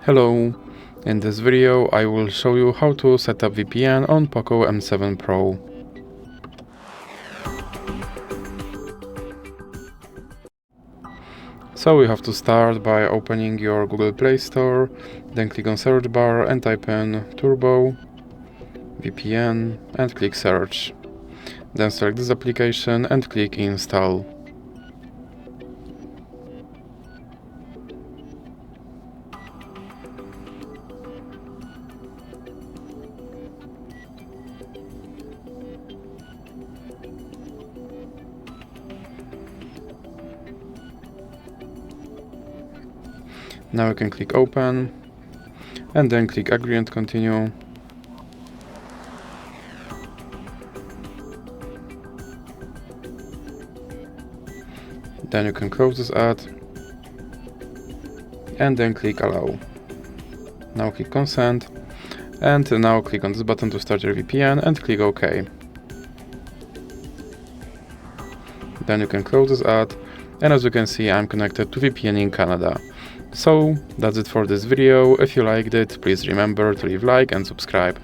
Hello, in this video I will show you how to set up VPN on POCO M7 Pro. So you have to start by opening your Google Play Store, then click on search bar and type in Turbo VPN and click search. Then select this application and click install. Now you can click open and then click agree and continue. Then you can close this ad and then click allow. Now click consent and now click on this button to start your VPN and click OK. Then you can close this ad, and as you can see I'm connected to VPN in Canada. So that's it for this video. If you liked it, please remember to leave a like and subscribe.